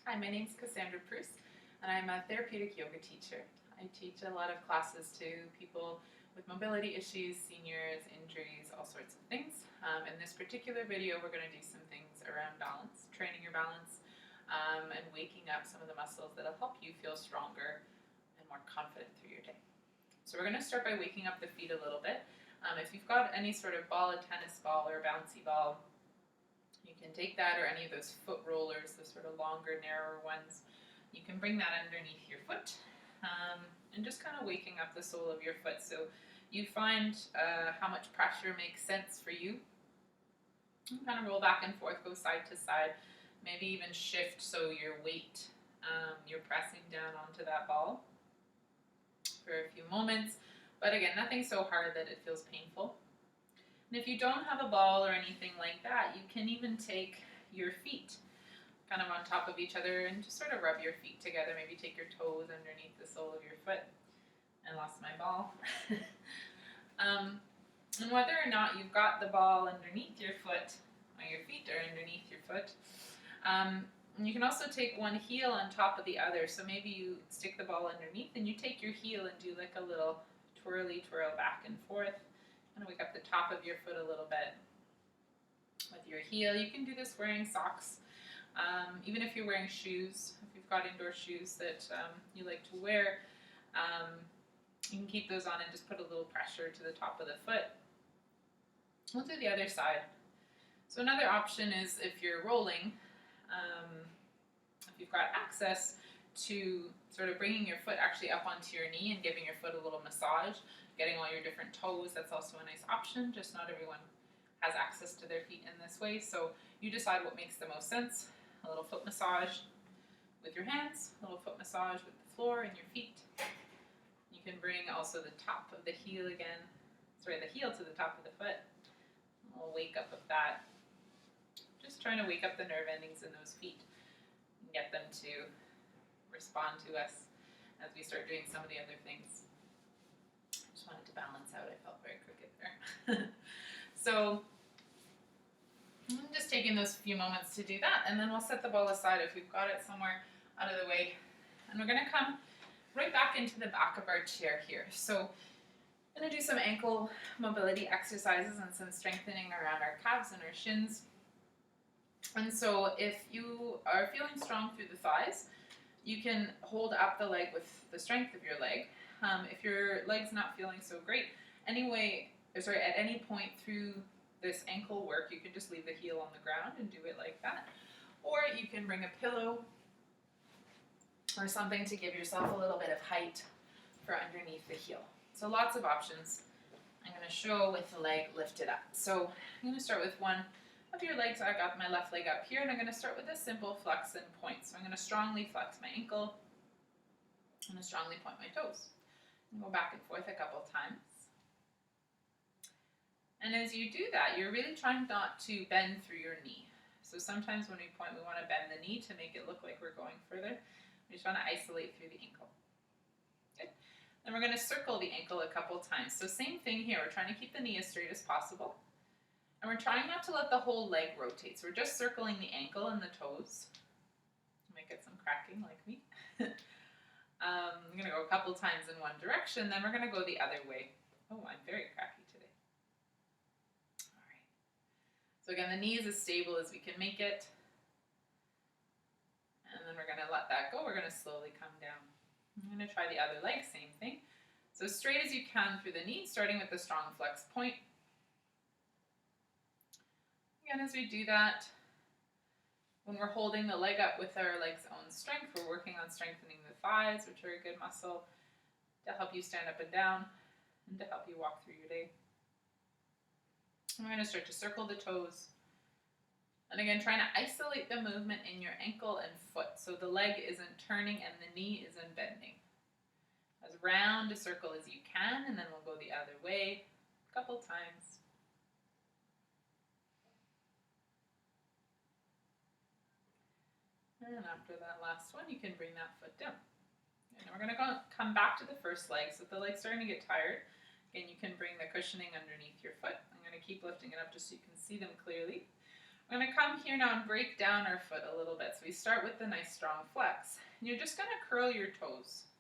Hi, my name is Kassandra Prus, and I'm a therapeutic yoga teacher. I teach a lot of classes to people with mobility issues, seniors, injuries, all sorts of things. In this particular video, we're going to do some things around balance, training your balance, and waking up some of the muscles that will help you feel stronger and more confident through your day. So we're going to start by waking up the feet a little bit. If you've got any sort of ball, a tennis ball or a bouncy ball, you can take that or any of those foot rollers, the sort of longer, narrower ones. You can bring that underneath your foot and just kind of waking up the sole of your foot. So you find how much pressure makes sense for you. You kind of roll back and forth, go side to side, maybe even shift so your weight, you're pressing down onto that ball for a few moments. But again, nothing so hard that it feels painful. And if you don't have a ball or anything like that, you can even take your feet kind of on top of each other and just sort of rub your feet together. Maybe take your toes underneath the sole of your foot. I lost my ball. And whether or not you've got the ball underneath your foot, or your feet are underneath your foot, you can also take one heel on top of the other. So maybe you stick the ball underneath and you take your heel and do like a little twirly twirl back and forth. Kind of wake up the top of your foot a little bit with your heel. You can do this wearing socks. Even if you're wearing shoes, if you've got indoor shoes that you like to wear, you can keep those on and just put a little pressure to the top of the foot. We'll do the other side. So another option is if you're rolling, if you've got access to sort of bringing your foot actually up onto your knee and giving your foot a little massage, getting all your different toes, that's also a nice option. Just not everyone has access to their feet in this way, so you decide what makes the most sense. A little foot massage with your hands, a little foot massage with the floor and your feet. You can bring also the top of the heel again, the heel to the top of the foot. We'll wake up with that. Just trying to wake up the nerve endings in those feet and get them to respond to us as we start doing some of the other things. I just wanted to balance out. I felt very crooked there. So I'm just taking those few moments to do that, and then we'll set the ball aside if we've got it somewhere out of the way. And we're going to come right back into the back of our chair here. So I'm going to do some ankle mobility exercises and some strengthening around our calves and our shins. And so if you are feeling strong through the thighs, you can hold up the leg with the strength of your leg. If your leg's not feeling so great, at any point through this ankle work, you can just leave the heel on the ground and do it like that. Or you can bring a pillow or something to give yourself a little bit of height for underneath the heel. So lots of options. I'm going to show with the leg lifted up. So I'm going to start with one of your legs. I got my left leg up here, and I'm going to start with a simple flex and point. So I'm going to strongly flex my ankle. I'm going to strongly point my toes. And go back and forth a couple times. And as you do that, you're really trying not to bend through your knee. So sometimes when we point, we want to bend the knee to make it look like we're going further. We just want to isolate through the ankle. Good. Then we're going to circle the ankle a couple times. So same thing here. We're trying to keep the knee as straight as possible. And we're trying not to let the whole leg rotate. So we're just circling the ankle and the toes. You might get some cracking like me. I'm going to go a couple times in one direction. Then we're going to go the other way. Oh, I'm very cracky today. All right. So again, the knee is as stable as we can make it. And then we're going to let that go. We're going to slowly come down. I'm going to try the other leg, same thing. So straight as you can through the knee, starting with the strong flex point. Again, as we do that, when we're holding the leg up with our leg's own strength, we're working on strengthening the thighs, which are a good muscle to help you stand up and down and to help you walk through your day. I'm going to start to circle the toes. And again, trying to isolate the movement in your ankle and foot so the leg isn't turning and the knee isn't bending. As round a circle as you can, and then we'll go the other way a couple times. And after that last one, you can bring that foot down. And we're going to come back to the first leg. So if the leg's starting to get tired, again, you can bring the cushioning underneath your foot. I'm going to keep lifting it up just so you can see them clearly. We're going to come here now and break down our foot a little bit. So we start with the nice strong flex. And you're just going to curl your toes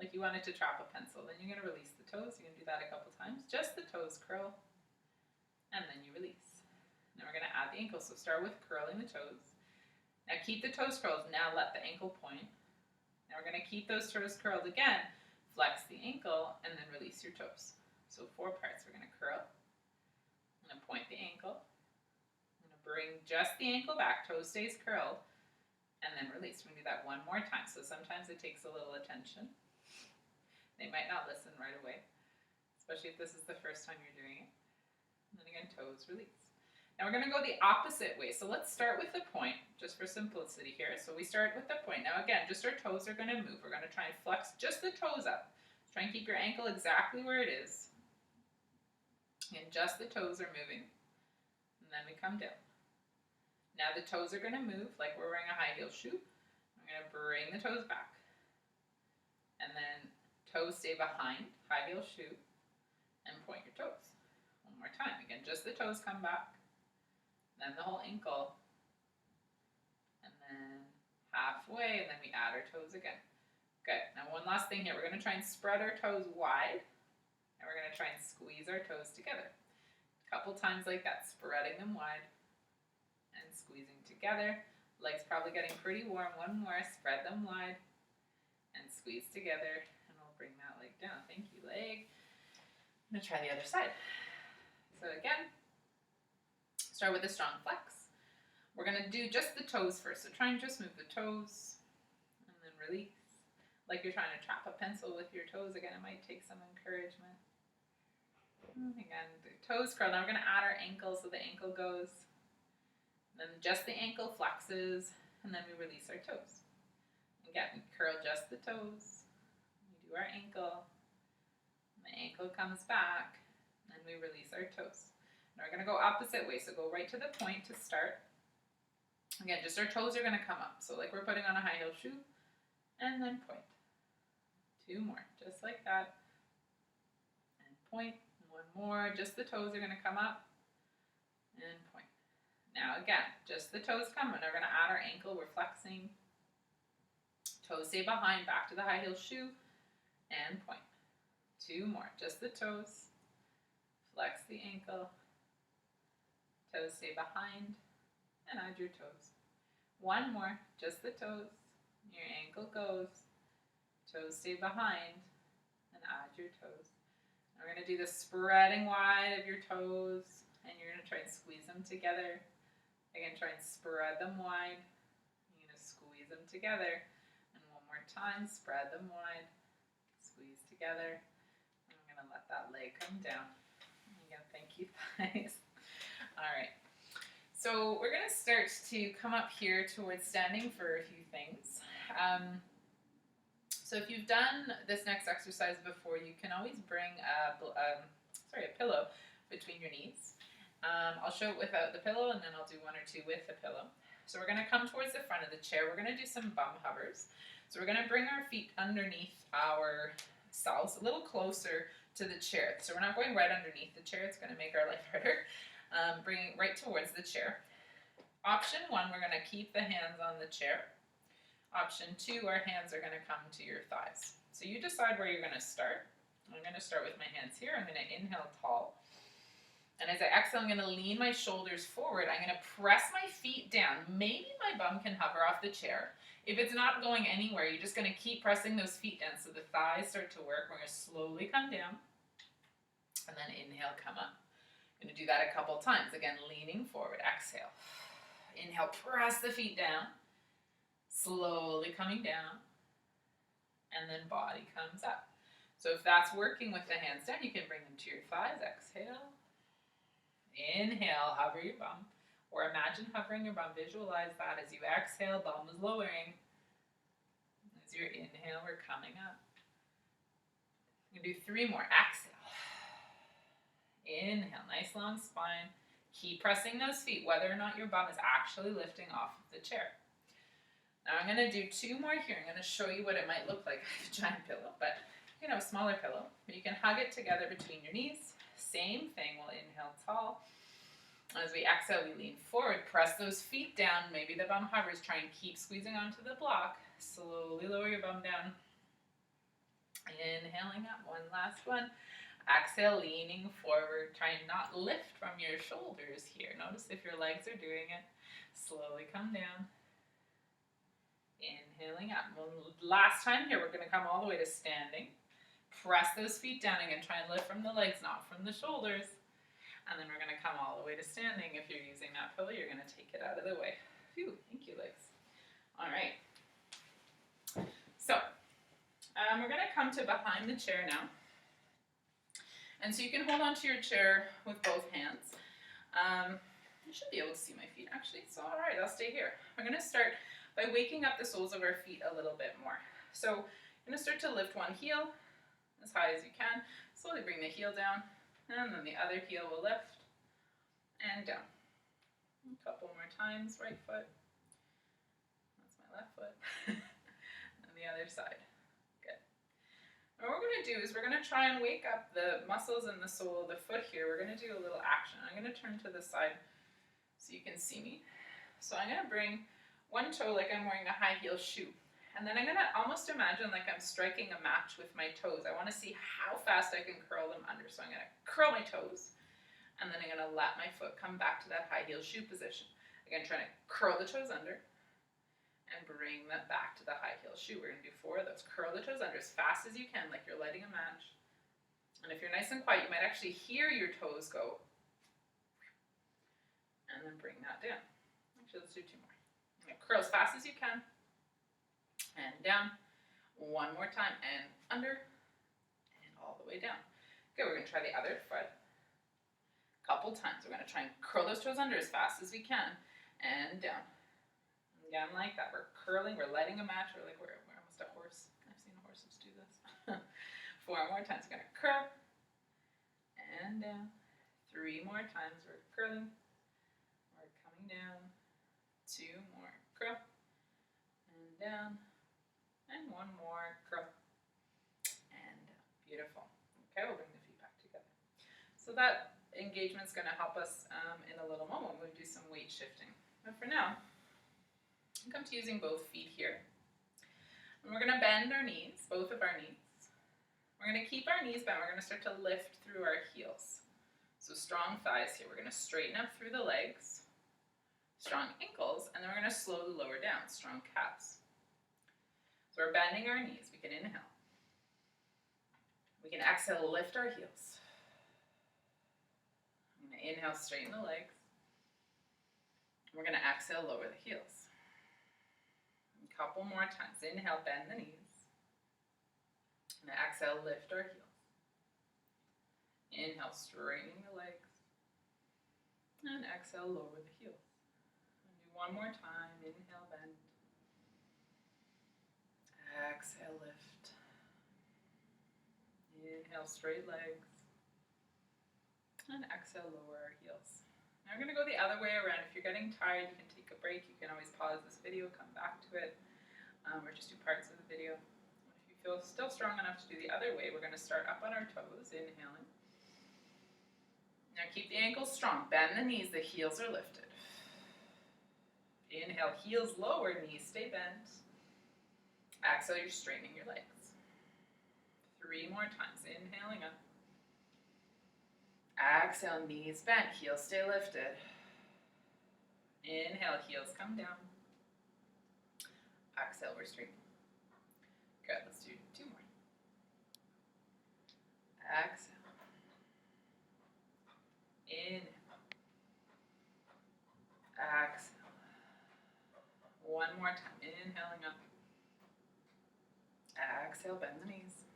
like you wanted to trap a pencil. Then you're going to release the toes. You can do that a couple times. Just the toes curl, and then you release. Now we're going to add the ankle. So start with curling the toes. Now keep the toes curled. Now let the ankle point. Now we're going to keep those toes curled again. Flex the ankle, and then release your toes. So 4 parts. We're going to curl. I'm going to point the ankle. Bring just the ankle back, toe stays curled, and then release. We're going to do that one more time. So sometimes it takes a little attention. They might not listen right away, especially if this is the first time you're doing it. And then again, toes, release. Now we're going to go the opposite way. So let's start with the point, just for simplicity here. So we start with the point. Now again, just our toes are going to move. We're going to try and flex just the toes up. Try and keep your ankle exactly where it is. And just the toes are moving. And then we come down. Now the toes are going to move like we're wearing a high heel shoe. I'm going to bring the toes back. And then toes stay behind, high heel shoe, and point your toes. One more time. Again, just the toes come back. Then the whole ankle. And then halfway, and then we add our toes again. Good. Now one last thing here. We're going to try and spread our toes wide. And we're going to try and squeeze our toes together. A couple times like that, spreading them wide. And squeezing together. Legs probably getting pretty warm. One more. Spread them wide and squeeze together. And we'll bring that leg down. Thank you, leg. I'm going to try the other side. So again, start with a strong flex. We're going to do just the toes first. So try and just move the toes and then release. Like you're trying to trap a pencil with your toes. Again, it might take some encouragement. Again, the toes curl. Now we're going to add our ankle so the ankle goes. Then just the ankle flexes, and then we release our toes. Again, we curl just the toes. We do our ankle. The ankle comes back, and we release our toes. Now we're going to go opposite way, so go right to the point to start. Again, just our toes are going to come up. So like we're putting on a high heel shoe, and then point. 2 more, just like that. And point. 1 more, just the toes are going to come up, and point. Now again, just the toes come, and we're going to add our ankle. We're flexing. Toes stay behind, back to the high heel shoe, and point. 2 more, just the toes. Flex the ankle. Toes stay behind, and add your toes. 1 more, just the toes. Your ankle goes. Toes stay behind, and add your toes. And we're going to do the spreading wide of your toes, and you're going to try and squeeze them together. Again, try and spread them wide. You're going to squeeze them together. And 1 more time, spread them wide. Squeeze together. And I'm going to let that leg come down. Again, thank you, guys. All right. So we're going to start to come up here towards standing for a few things. So if you've done this next exercise before, you can always bring a pillow between your knees. I'll show it without the pillow, and then I'll do 1 or 2 with the pillow. So we're going to come towards the front of the chair. We're going to do some bum hovers. So we're going to bring our feet underneath ourselves, a little closer to the chair. So we're not going right underneath the chair. It's going to make our life harder. Bring it right towards the chair. Option 1, we're going to keep the hands on the chair. Option 2, our hands are going to come to your thighs. So you decide where you're going to start. I'm going to start with my hands here. I'm going to inhale tall. And as I exhale, I'm going to lean my shoulders forward. I'm going to press my feet down. Maybe my bum can hover off the chair. If it's not going anywhere, you're just going to keep pressing those feet down so the thighs start to work. We're going to slowly come down. And then inhale, come up. I'm going to do that a couple times. Again, leaning forward. Exhale. Inhale, press the feet down. Slowly coming down. And then body comes up. So if that's working with the hands down, you can bring them to your thighs. Exhale. Inhale, hover your bum. Or imagine hovering your bum. Visualize that as you exhale, bum is lowering. As you inhale, we're coming up. You can do 3 more. Exhale. Inhale, nice long spine. Keep pressing those feet, whether or not your bum is actually lifting off of the chair. Now I'm going to do 2 more here. I'm going to show you what it might look like. I have a giant pillow, but you know, a smaller pillow. But you can hug it together between your knees. Same thing. We'll inhale tall. As we exhale, we lean forward, press those feet down. Maybe the bum hovers. Try and keep squeezing onto the block. Slowly lower your bum down. Inhaling up, one last one. Exhale, leaning forward. Try and not lift from your shoulders here. Notice if your legs are doing it. Slowly come down. Inhaling up. One last time here, we're going to come all the way to standing. Press those feet down again. Try and lift from the legs, not from the shoulders. And then we're going to come all the way to standing. If you're using that pillow, you're going to take it out of the way. Phew, thank you, legs. All right. So, we're going to come to behind the chair now. And so you can hold onto your chair with both hands. You should be able to see my feet, actually. So, all right, I'll stay here. We're going to start by waking up the soles of our feet a little bit more. So, you're going to start to lift one heel as high as you can. Slowly bring the heel down, and then the other heel will lift and down. A couple more times, right foot. That's my left foot. And the other side. Good. And what we're going to do is we're going to try and wake up the muscles in the sole of the foot here. We're going to do a little action. I'm going to turn to the side so you can see me. So I'm going to bring one toe like I'm wearing a high heel shoe. And then I'm going to almost imagine like I'm striking a match with my toes. I want to see how fast I can curl them under. So I'm going to curl my toes. And then I'm going to let my foot come back to that high heel shoe position. Again, trying to curl the toes under and bring that back to the high heel shoe. We're going to do 4 of those. Curl the toes under as fast as you can, like you're lighting a match. And if you're nice and quiet, you might actually hear your toes go. And then bring that down. Actually, let's do 2 more. Curl as fast as you can. And down. One more time. And under. And all the way down. Okay, we're going to try the other foot. Couple times. We're going to try and curl those toes under as fast as we can. And down. Again, like that. We're curling. We're lighting a match. We're almost a horse. I've seen horses do this. 4 more times. We're going to curl. And down. 3 more times. We're curling. We're coming down. 2 more. Curl. And down. And 1 more. Curl. And down. Beautiful. Okay, we'll bring the feet back together. So that engagement's going to help us in a little moment. We'll do some weight shifting. But for now, I'm come to using both feet here. And we're going to bend our knees, both of our knees. We're going to keep our knees bent. We're going to start to lift through our heels. So strong thighs here. We're going to straighten up through the legs, strong ankles, and then we're going to slowly lower down, strong calves. So we're bending our knees. We can inhale. We can exhale, lift our heels. I'm going to inhale, straighten the legs. We're going to exhale, lower the heels. A couple more times. Inhale, bend the knees. And exhale, lift our heels. Inhale, straightening the legs. And exhale, lower the heels. And do one more time. Inhale, bend. Exhale, lift. Inhale, straight legs. And exhale, lower our heels. Now we're going to go the other way around. If you're getting tired, you can take a break. You can always pause this video, come back to it, or just do parts of the video. If you feel still strong enough to do the other way, we're going to start up on our toes, inhaling. Now keep the ankles strong. Bend the knees. The heels are lifted. Inhale, heels lower, knees stay bent. Exhale, you're straightening your legs. 3 more times. Inhaling up. Exhale, knees bent, heels stay lifted. Inhale, heels come down. Exhale, we're straightening. Good, let's do 2 more. Exhale. Inhale. Exhale. 1 more time, inhaling up. Exhale, bend the knees.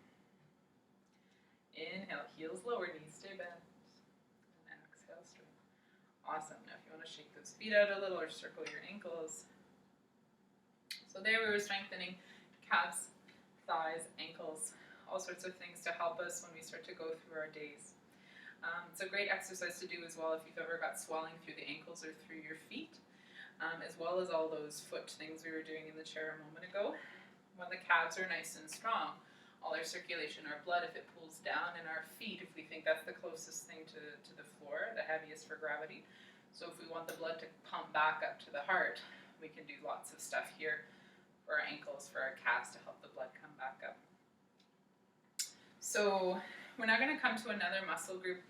Inhale, heels lower, knees stay bent. And exhale, straight. Awesome. Now if you want to shake those feet out a little or circle your ankles. So there we were strengthening calves, thighs, ankles, all sorts of things to help us when we start to go through our days. It's a great exercise to do as well if you've ever got swelling through the ankles or through your feet, as well as all those foot things we were doing in the chair a moment ago. When the calves are nice and strong, all our circulation, our blood, if it pulls down in our feet, if we think that's the closest thing to the floor, the heaviest for gravity, So if we want the blood to pump back up to the heart, we can do lots of stuff here for our ankles, for our calves, to help the blood come back up. So we're now going to come to another muscle group,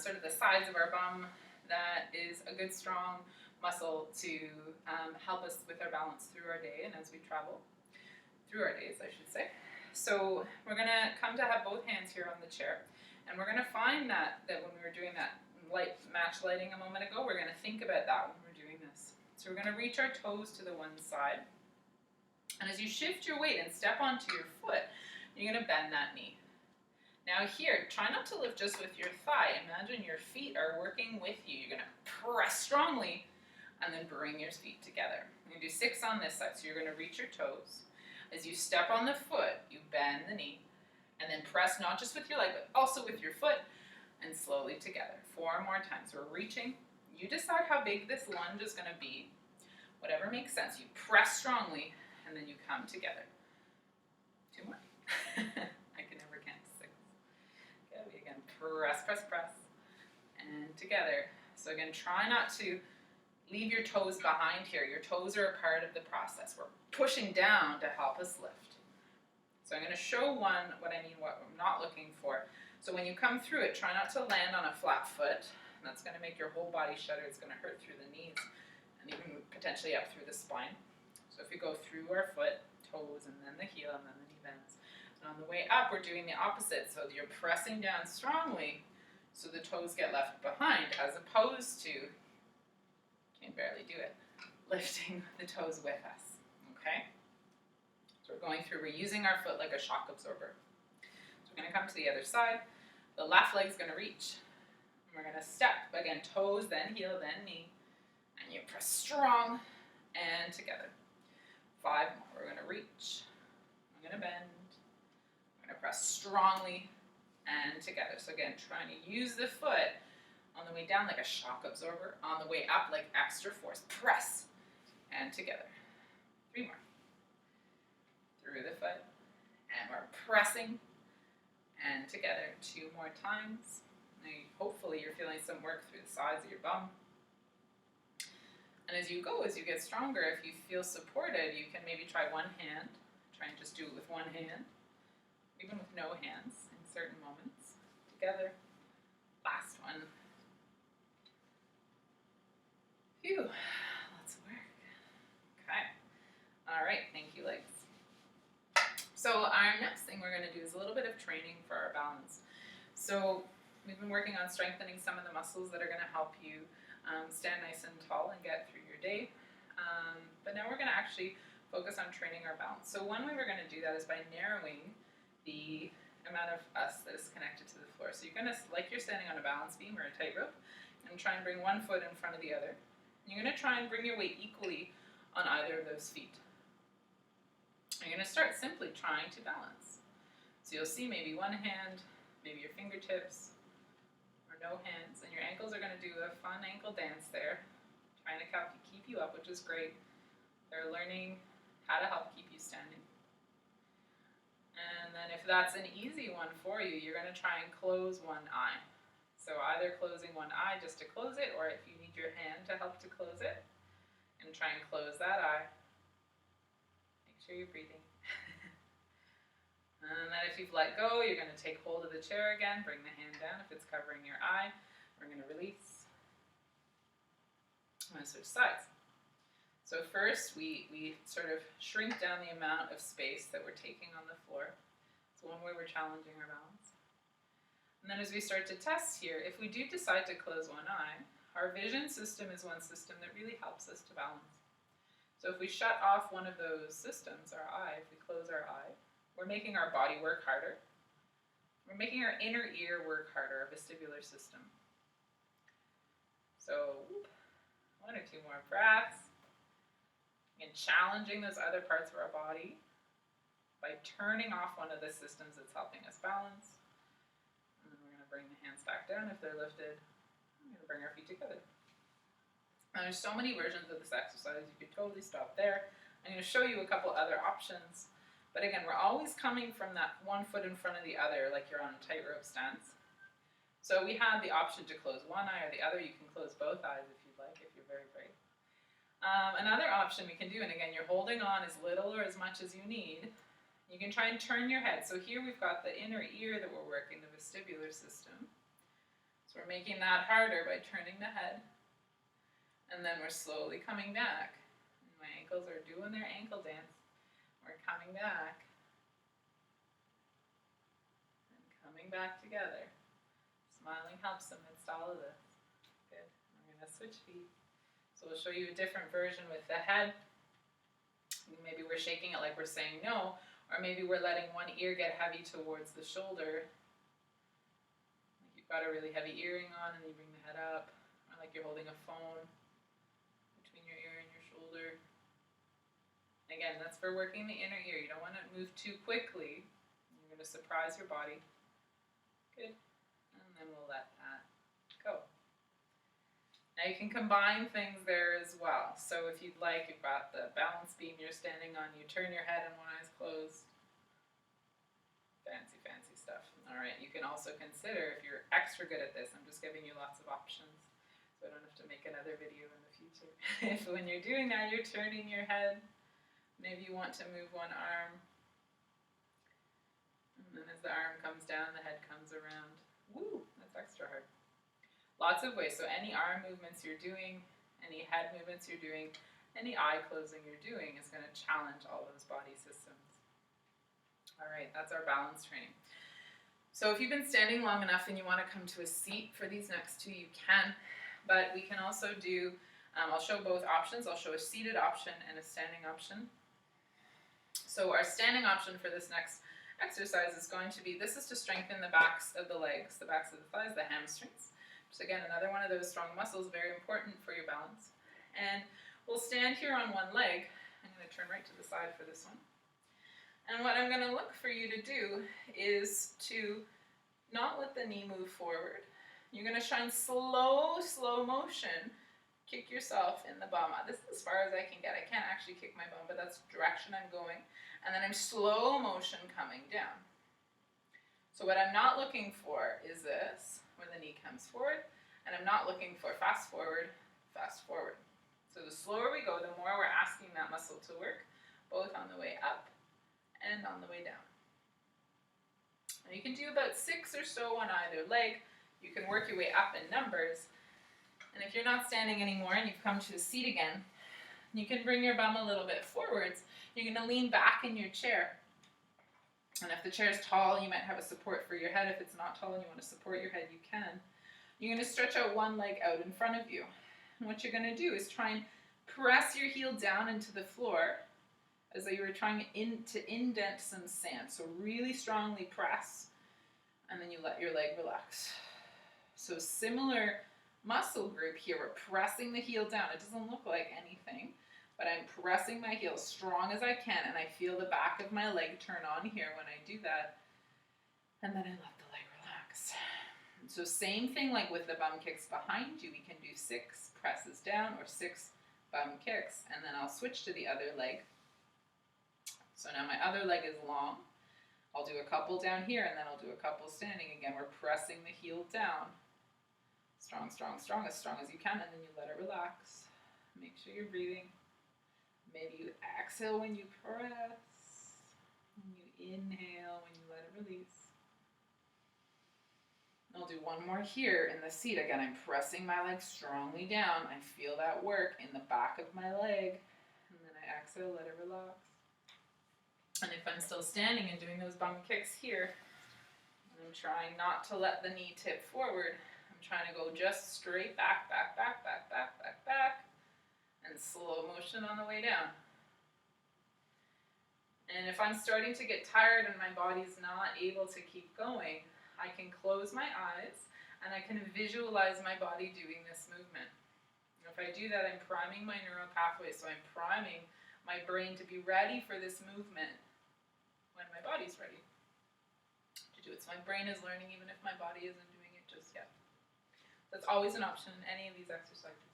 sort of the sides of our bum, that is a good strong muscle to help us with our balance through our day and as we travel through our days, I should say. So we're going to come to have both hands here on the chair, and we're going to find that when we were doing that match lighting a moment ago, we're going to think about that when we're doing this. So we're going to reach our toes to the one side, and as you shift your weight and step onto your foot, you're going to bend that knee. Now here, try not to lift just with your thigh. Imagine your feet are working with you. You're going to press strongly and then bring your feet together. You're going to do 6 on this side. So you're going to reach your toes. As you step on the foot, you bend the knee and then press not just with your leg, but also with your foot, and slowly together. 4 more times. We're reaching. You decide how big this lunge is going to be. Whatever makes sense. You press strongly and then you come together. 2 more. Press, press, press, and together. So again, try not to leave your toes behind here. Your toes are a part of the process. We're pushing down to help us lift. So I'm going to show what I'm not looking for. So when you come through it, try not to land on a flat foot. That's going to make your whole body shudder. It's going to hurt through the knees and even potentially up through the spine. So if we go through our foot, toes, and then the heel, and then the knee bends. On the way up, we're doing the opposite. So you're pressing down strongly so the toes get left behind, as opposed to, can barely do it, lifting the toes with us. Okay? So we're using our foot like a shock absorber. So we're going to come to the other side. The left leg's going to reach. And we're going to step. Again, toes, then heel, then knee. And you press strong and together. 5 more. We're going to reach. I'm going to bend. Going to press strongly and together. So again, trying to use the foot on the way down like a shock absorber, on the way up like extra force. Press and together. 3 more. Through the foot, and we're pressing and together. 2 more times. Now, hopefully you're feeling some work through the sides of your bum. And as you get stronger, if you feel supported, you can maybe try one hand. Try and just do it with one hand. Even with no hands in certain moments. Together. Last one. Phew. Lots of work. Okay. All right. Thank you, legs. So our next thing we're going to do is a little bit of training for our balance. So we've been working on strengthening some of the muscles that are going to help you stand nice and tall and get through your day. But now we're going to actually focus on training our balance. So one way we're going to do that is by narrowing the amount of us that is connected to the floor. So you're going to, like you're standing on a balance beam or a tightrope, and try and bring one foot in front of the other. And you're going to try and bring your weight equally on either of those feet. And you're going to start simply trying to balance. So you'll see maybe one hand, maybe your fingertips, or no hands, and your ankles are going to do a fun ankle dance there, trying to keep you up, which is great. They're learning how to help keep you standing. And then if that's an easy one for you, you're going to try and close one eye. So either closing one eye just to close it, or if you need your hand to help to close it, and try and close that eye. Make sure you're breathing. And then if you've let go, you're going to take hold of the chair again, bring the hand down if it's covering your eye. We're going to release. I'm going to switch sides. So first, we sort of shrink down the amount of space that we're taking on the floor. It's one way we're challenging our balance. And then as we start to test here, if we do decide to close one eye, our vision system is one system that really helps us to balance. So if we shut off one of those systems, our eye, if we close our eye, we're making our body work harder. We're making our inner ear work harder, our vestibular system. So 1 or 2 more breaths. And challenging those other parts of our body by turning off one of the systems that's helping us balance. And then we're going to bring the hands back down if they're lifted. We're going to bring our feet together. Now there's so many versions of this exercise, you could totally stop there. I'm going to show you a couple other options. But again, we're always coming from that one foot in front of the other like you're on a tightrope stance. So we have the option to close one eye or the other. You can close both eyes if you'd Another option we can do, and again, you're holding on as little or as much as you need. You can try and turn your head. So here we've got the inner ear that we're working, the vestibular system. So we're making that harder by turning the head. And then we're slowly coming back. And my ankles are doing their ankle dance. We're coming back. And coming back together. Smiling helps amidst all of this. Good. We're going to switch feet. So we'll show you a different version with the head. Maybe we're shaking it like we're saying no, or maybe we're letting one ear get heavy towards the shoulder. Like you've got a really heavy earring on and you bring the head up, or like you're holding a phone between your ear and your shoulder. Again, that's for working the inner ear. You don't want to move too quickly. You're going to surprise your body. Good. And then we'll let that go. Now you can combine things there as well. So if you'd like, you've got the balance beam you're standing on, you turn your head and one eye's closed. Fancy, fancy stuff. All right, you can also consider, if you're extra good at this, I'm just giving you lots of options, so I don't have to make another video in the future. If when you're doing that, you're turning your head, maybe you want to move one arm, and then as the arm comes down, the head comes around. Woo, that's extra hard. Lots of ways. So any arm movements you're doing, any head movements you're doing, any eye closing you're doing is going to challenge all those body systems. All right, that's our balance training. So if you've been standing long enough and you want to come to a seat for these next two, you can. But we can also do, I'll show both options. I'll show a seated option and a standing option. So our standing option for this next exercise is going to be, this is to strengthen the backs of the legs, the backs of the thighs, the hamstrings. So again, another one of those strong muscles, very important for your balance. And we'll stand here on one leg. I'm going to turn right to the side for this one. And what I'm going to look for you to do is to not let the knee move forward. You're going to try and slow motion kick yourself in the bum. This is as far as I can get. I can't actually kick my bum, but that's the direction I'm going. And then I'm slow motion coming down. So what I'm not looking for is this, where the knee comes forward, and I'm not looking for fast forward, fast forward. So the slower we go, the more we're asking that muscle to work, both on the way up and on the way down. And you can do about 6 or so on either leg. You can work your way up in numbers. And if you're not standing anymore and you've come to a seat again, you can bring your bum a little bit forwards. You're going to lean back in your chair. And if the chair is tall, you might have a support for your head. If it's not tall and you want to support your head, you can. You're going to stretch out one leg out in front of you. And what you're going to do is try and press your heel down into the floor as though you were trying to indent some sand. So really strongly press, and then you let your leg relax. So similar muscle group here. We're pressing the heel down. It doesn't look like anything, but I'm pressing my heel as strong as I can, and I feel the back of my leg turn on here when I do that, and then I let the leg relax. So same thing like with the bum kicks behind you. We can do 6 presses down or 6 bum kicks, and then I'll switch to the other leg. So now my other leg is long. I'll do a couple down here, and then I'll do a couple standing. Again, we're pressing the heel down. Strong, strong, strong, as strong as you can, and then you let it relax. Make sure you're breathing. Maybe you exhale when you press, and you inhale when you let it release. I'll do one more here in the seat. Again, I'm pressing my leg strongly down. I feel that work in the back of my leg, and then I exhale, let it relax. And if I'm still standing and doing those bum kicks here, and I'm trying not to let the knee tip forward, I'm trying to go just straight back, back, back, back, back, back, back, and slow motion on the way down. And if I'm starting to get tired and my body's not able to keep going, I can close my eyes and I can visualize my body doing this movement. And if I do that, I'm priming my neural pathways, so I'm priming my brain to be ready for this movement when my body's ready to do it. So my brain is learning even if my body isn't doing it just yet. That's always an option in any of these exercises.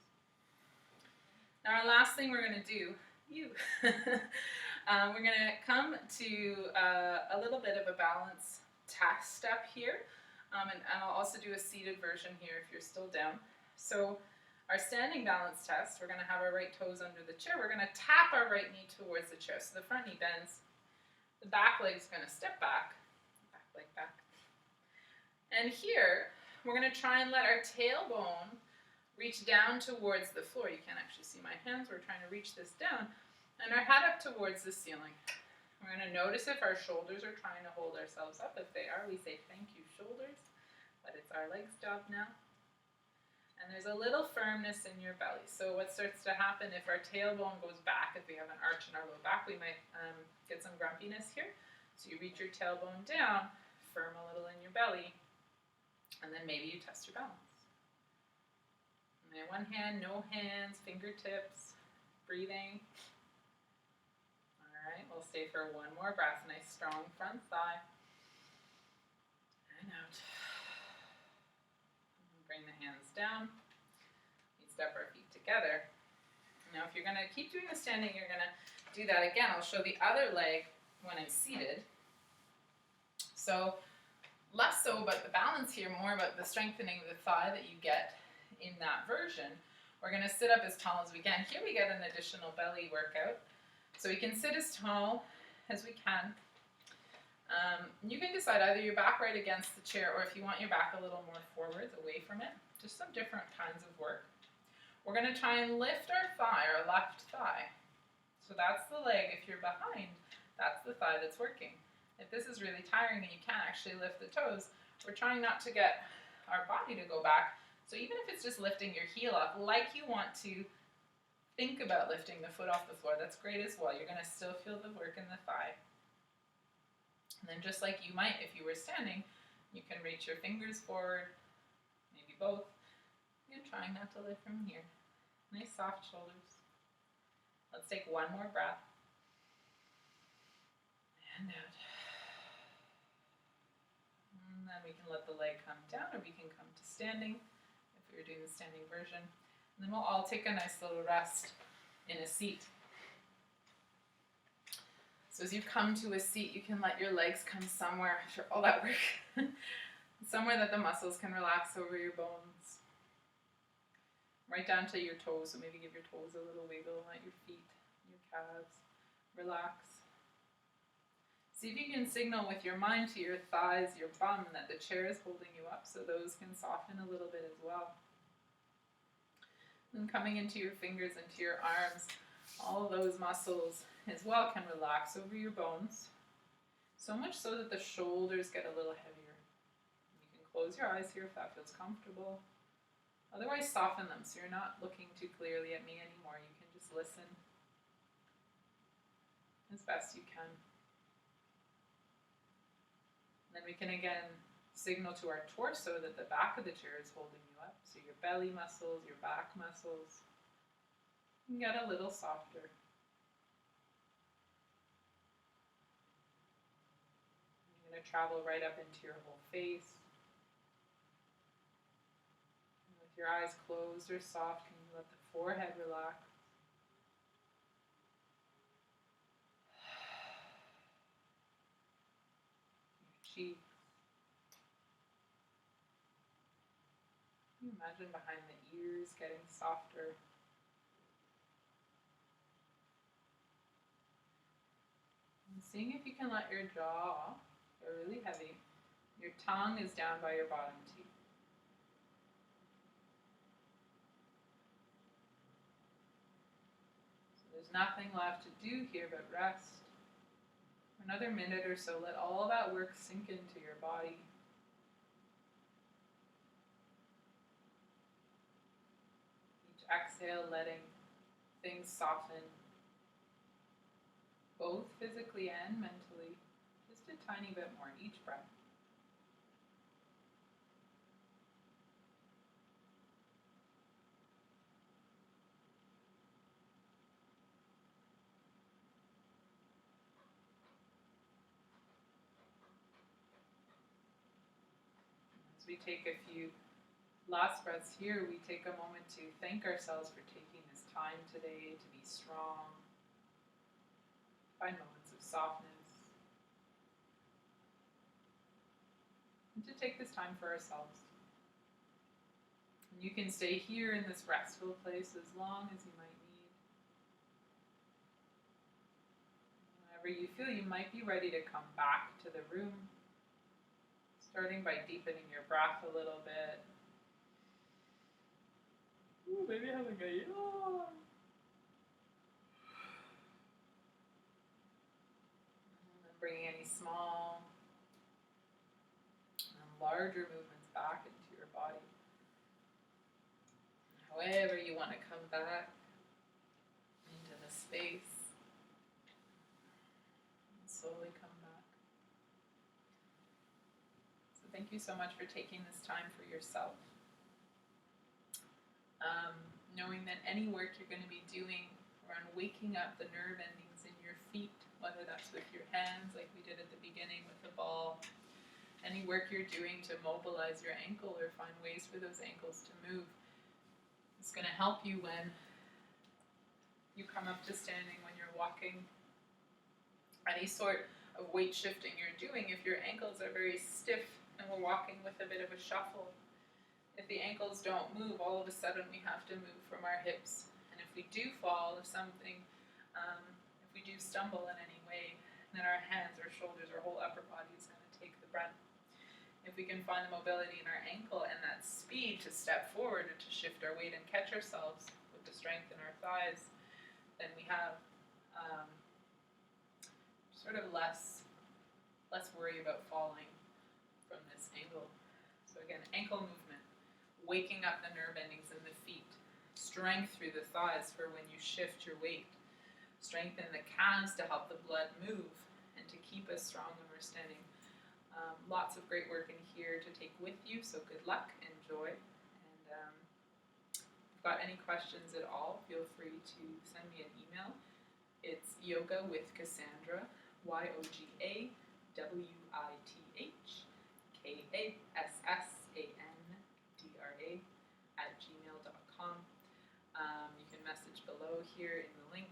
Now our last thing we're going to do, we're going to come to a little bit of a balance test step here, and I'll also do a seated version here if you're still down. So Our standing balance test, we're going to have our right toes under the chair. We're going to tap our right knee towards the chair. So the front knee bends. The back leg's going to step back leg back. And here, we're going to try and let our tailbone reach down towards the floor. You can't actually see my hands. We're trying to reach this down. And our head up towards the ceiling. We're going to notice if our shoulders are trying to hold ourselves up. If they are, we say, thank you, shoulders. But it's our legs' job now. And there's a little firmness in your belly. So what starts to happen if our tailbone goes back, if we have an arch in our low back, we might get some grumpiness here. So you reach your tailbone down, firm a little in your belly, and then maybe you test your balance. And then one hand, no hands, fingertips, breathing. All right, we'll stay for one more breath. Nice strong front thigh. And out. Bring the hands down. We step our feet together. Now, if you're going to keep doing the standing, you're going to do that again. I'll show the other leg when I'm seated. So, less so about the balance here, more about the strengthening of the thigh that you get in that version. We're going to sit up as tall as we can. Here we get an additional belly workout. So we can sit as tall as we can. You can decide either you're back right against the chair, or if you want your back a little more forwards, away from it. Just some different kinds of work. We're going to try and lift our thigh, our left thigh. So that's the leg. If you're behind, that's the thigh that's working. If this is really tiring and you can't actually lift the toes, we're trying not to get our body to go back. So even if it's just lifting your heel up, like you want to think about lifting the foot off the floor, that's great as well. You're going to still feel the work in the thigh. And then just like you might if you were standing, you can reach your fingers forward, maybe both. You're trying not to lift from here. Nice soft shoulders. Let's take one more breath. And out. And then we can let the leg come down, or we can come to standing if we were doing the standing version. And then we'll all take a nice little rest in a seat. So as you come to a seat, you can let your legs come somewhere, after all that work, somewhere that the muscles can relax over your bones. Right down to your toes, so maybe give your toes a little wiggle, let your feet, your calves relax. See if you can signal with your mind to your thighs, your bum, that the chair is holding you up, so those can soften a little bit as well. And coming into your fingers, into your arms, all those muscles as well can relax over your bones, so much so that the shoulders get a little heavier. You can close your eyes here if that feels comfortable. Otherwise, soften them so you're not looking too clearly at me anymore. You can just listen as best you can. And then we can again signal to our torso that the back of the chair is holding you up. So your belly muscles, your back muscles can get a little softer. You're going to travel right up into your whole face. And with your eyes closed or soft, can you let the forehead relax? Your cheeks. Can you imagine behind the ears getting softer? And seeing if you can let your jaw go really heavy. Your tongue is down by your bottom teeth. So there's nothing left to do here but rest. For another minute or so, let all that work sink into your body. Each exhale, letting things soften, both physically and mentally, just a tiny bit more each breath. As we take a few last breaths here, we take a moment to thank ourselves for taking this time today to be strong. Find moments of softness. And to take this time for ourselves. And You can stay here in this restful place as long as you might need. Whenever you feel you might be ready to come back to the room, starting by deepening your breath a little bit. Ooh, maybe having a yawn. And then bringing any small and larger movements back into your body. However you want to come back into the space. And slowly come back. So thank you so much for taking this time for yourself. Knowing that any work you're going to be doing around waking up the nerve endings in your feet, whether that's with your hands like we did at the beginning with the ball, any work you're doing to mobilize your ankle or find ways for those ankles to move, it's going to help you when you come up to standing, when you're walking. Any sort of weight shifting you're doing, if your ankles are very stiff and we're walking with a bit of a shuffle, if the ankles don't move, all of a sudden we have to move from our hips. And if we do fall, if we do stumble in any way, then our hands, our shoulders, our whole upper body is going to take the brunt. If we can find the mobility in our ankle and that speed to step forward or to shift our weight and catch ourselves with the strength in our thighs, then we have sort of less worry about falling from this angle. So again, ankle movement. Waking up the nerve endings in the feet. Strength through the thighs for when you shift your weight. Strength in the calves to help the blood move and to keep us strong when we're standing. Lots of great work in here to take with you, so good luck, enjoy. And if you've got any questions at all, feel free to send me an email. It's yogawithkassandra, yogawithkassandra @gmail.com. You can message below here in the link